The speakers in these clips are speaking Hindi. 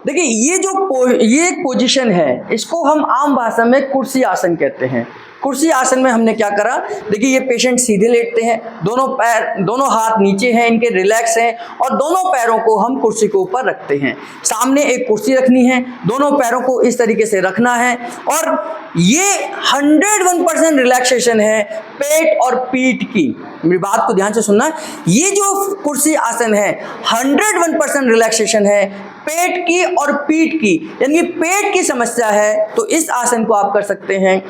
देखिए ये एक पोजीशन है, इसको हम आम भाषा में कुर्सी आसन कहते हैं। कुर्सी आसन में हमने क्या करा, देखिए ये पेशेंट सीधे लेटते हैं, दोनों हाथ नीचे हैं, इनके रिलैक्स हैं, और दोनों पैरों को हम कुर्सी के ऊपर रखते हैं। सामने एक कुर्सी रखनी है, दोनों पैरों को इस तरीके से रखना है, और ये 101% रिलैक्सेशन है पेट और पीठ की। मेरी बात को ध्यान से सुनना, ये जो कुर्सी आसन है 101% रिलैक्सेशन है पेट की और पीठ की। यानी पेट की समस्या है तो इस आसन को आप कर सकते हैं,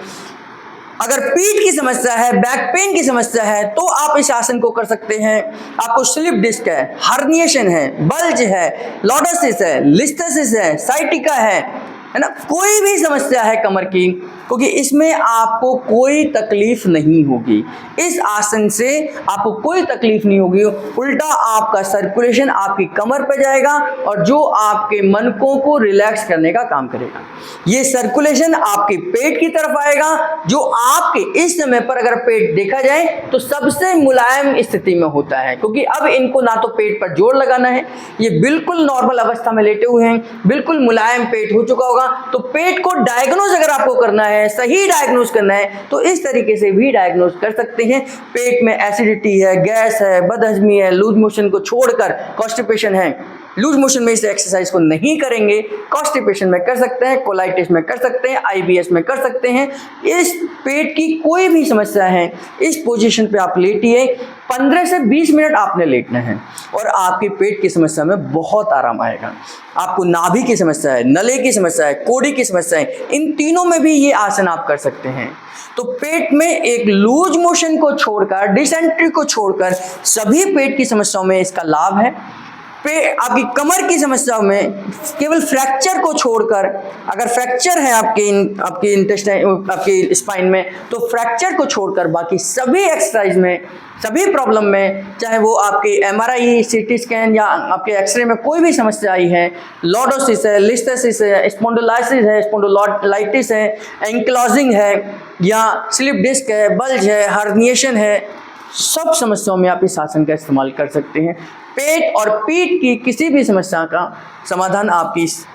अगर पीठ की समस्या है, बैक पेन की समस्या है, तो आप इस आसन को कर सकते हैं। आपको स्लिप डिस्क है, हर्निएशन है, बल्ज है, लॉर्डोसिस है, लिस्थेसिस है, साइटिका है ना, कोई भी समस्या है कमर की, क्योंकि इसमें आपको कोई तकलीफ नहीं होगी। इस आसन से आपको कोई तकलीफ नहीं होगी, उल्टा आपका सर्कुलेशन आपकी कमर पे जाएगा और जो आपके मन को रिलैक्स करने का काम करेगा। ये सर्कुलेशन आपके पेट की तरफ आएगा, जो आपके इस समय पर अगर पेट देखा जाए तो सबसे मुलायम स्थिति में होता है, क्योंकि अब इनको ना तो पेट पर जोर लगाना है, ये बिल्कुल नॉर्मल अवस्था में लेटे हुए हैं, बिल्कुल मुलायम पेट हो चुका होगा। तो पेट को डायग्नोज अगर आपको करना है, सही डायग्नोज करना है, तो इस तरीके से भी डायग्नोज कर सकते हैं। पेट में एसिडिटी है, गैस है, बदहजमी है, लूज मोशन को छोड़कर कॉन्स्टिपेशन है, लूज मोशन में इस एक्सरसाइज को नहीं करेंगे, कॉन्स्टिपेशन में कर सकते हैं, कोलाइटिस में कर सकते हैं, IBS में कर सकते हैं। इस पेट की कोई भी समस्या है, इस पोजीशन पे आप लेटिए, 15 से 20 मिनट आपने लेटना है और आपके पेट की समस्या में बहुत आराम आएगा। आपको नाभि की समस्या है, नले की समस्या है, कोड़ी की समस्या है, इन तीनों में भी ये आसन आप कर सकते हैं। तो पेट में एक लूज मोशन को छोड़कर, डिसेंट्री को छोड़कर सभी पेट की समस्याओं में इसका लाभ है। आपकी कमर की समस्याओं में केवल फ्रैक्चर को छोड़कर, अगर फ्रैक्चर है आपके इंटेस्टाइन, आपके स्पाइन में, तो फ्रैक्चर को छोड़कर बाकी सभी एक्सरसाइज में, सभी प्रॉब्लम में, चाहे वो आपके MRI, CT स्कैन या आपके एक्सरे में कोई भी समस्या आई है, लॉर्डोसिस है, लिस्थेसिस है, स्पॉन्डिलोलाइसिस है, स्पॉन्डिलोलाइटिस है, एंकिलोजिंग है, या स्लिप डिस्क है, बल्ज है, हर्निएशन है, सब समस्याओं में आप इस आसन का इस्तेमाल कर सकते हैं। पेट और पीठ की किसी भी समस्या का समाधान आपकी इस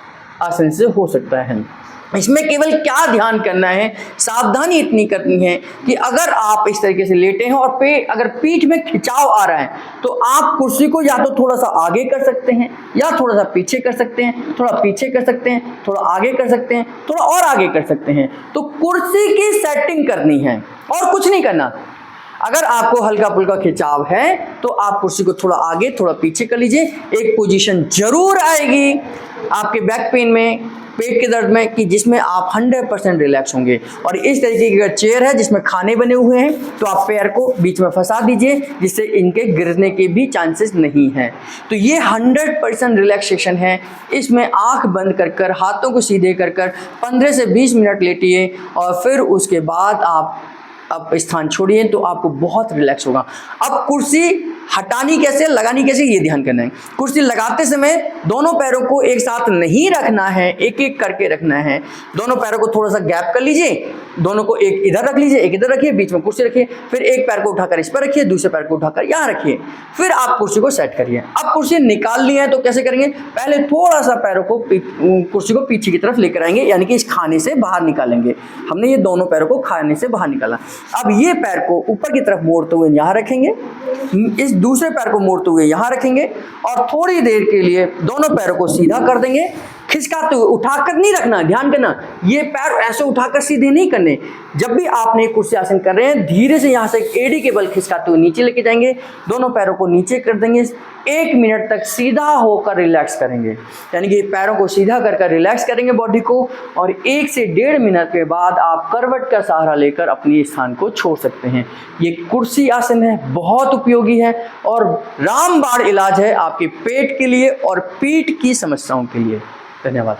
आसन से हो सकता है। इसमें केवल क्या ध्यान करना है, सावधानी इतनी करनी है कि अगर आप इस तरीके से लेटे हैं और अगर पीठ में खिंचाव आ रहा है, तो आप कुर्सी को या तो थोड़ा सा आगे कर सकते हैं, या थोड़ा सा पीछे कर सकते हैं, थोड़ा पीछे कर सकते हैं, थोड़ा आगे कर सकते हैं, थोड़ा और आगे कर सकते हैं। तो कुर्सी की सेटिंग करनी है और कुछ नहीं करना। अगर आपको हल्का फुल्का खिंचाव है तो आप कुर्सी को थोड़ा आगे थोड़ा पीछे कर लीजिए। एक पोजीशन जरूर आएगी आपके बैक पेन में, पेट के दर्द में, कि जिसमें आप 100% रिलैक्स होंगे। और इस तरीके की अगर चेयर है जिसमें खाने बने हुए हैं, तो आप पैर को बीच में फंसा दीजिए, जिससे इनके गिरने के भी चांसेस नहीं हैं। तो ये 100% रिलैक्सेशन है। इसमें आंख बंद कर कर, हाथों को सीधे कर कर 15 से 20 मिनट लेटिए और फिर उसके बाद आप स्थान छोड़िए, तो आपको बहुत रिलैक्स होगा। अब कुर्सी हटानी कैसे, लगानी कैसे, ये ध्यान करना है। कुर्सी लगाते समय दोनों पैरों को एक साथ नहीं रखना है, एक एक करके रखना है। दोनों पैरों को थोड़ा सा गैप कर लीजिए, दोनों को एक इधर रख लीजिए, एक इधर रखिए, बीच में कुर्सी रखिए, फिर एक पैर को उठाकर इस पर रखिए, दूसरे पैर को उठाकर यहाँ रखिए, फिर आप कुर्सी को सेट करिए। अब कुर्सी निकाल ली है तो कैसे करेंगे, पहले थोड़ा सा पैरों को कुर्सी को पीछे की तरफ लेकर आएंगे, यानी कि इस खाने से बाहर निकालेंगे। हमने ये दोनों पैरों को खाने से बाहर निकाला। अब ये पैर को ऊपर की तरफ मोड़ते हुए यहाँ रखेंगे, इस दूसरे पैर को मोड़ते हुए यहाँ रखेंगे और थोड़ी देर के लिए दोनों पैरों को सीधा कर देंगे, खिसकाते हुए। उठाकर नहीं रखना, ध्यान करना, ये पैर ऐसे उठाकर सीधे नहीं करने। जब भी आपने कुर्सी आसन कर रहे हैं, धीरे से यहाँ से एड़ी के बल खिसकाते हुए नीचे लेके जाएंगे, दोनों पैरों को नीचे कर देंगे, 1 मिनट तक सीधा होकर रिलैक्स करेंगे, यानी कि पैरों को सीधा कर रिलैक्स करेंगे बॉडी को, और 1 से 1.5 मिनट के बाद आप करवट का सहारा लेकर अपने स्थान को छोड़ सकते हैं। ये कुर्सी आसन है, बहुत उपयोगी है और रामबाण इलाज है आपके पेट के लिए और पीठ की समस्याओं के लिए। धन्यवाद।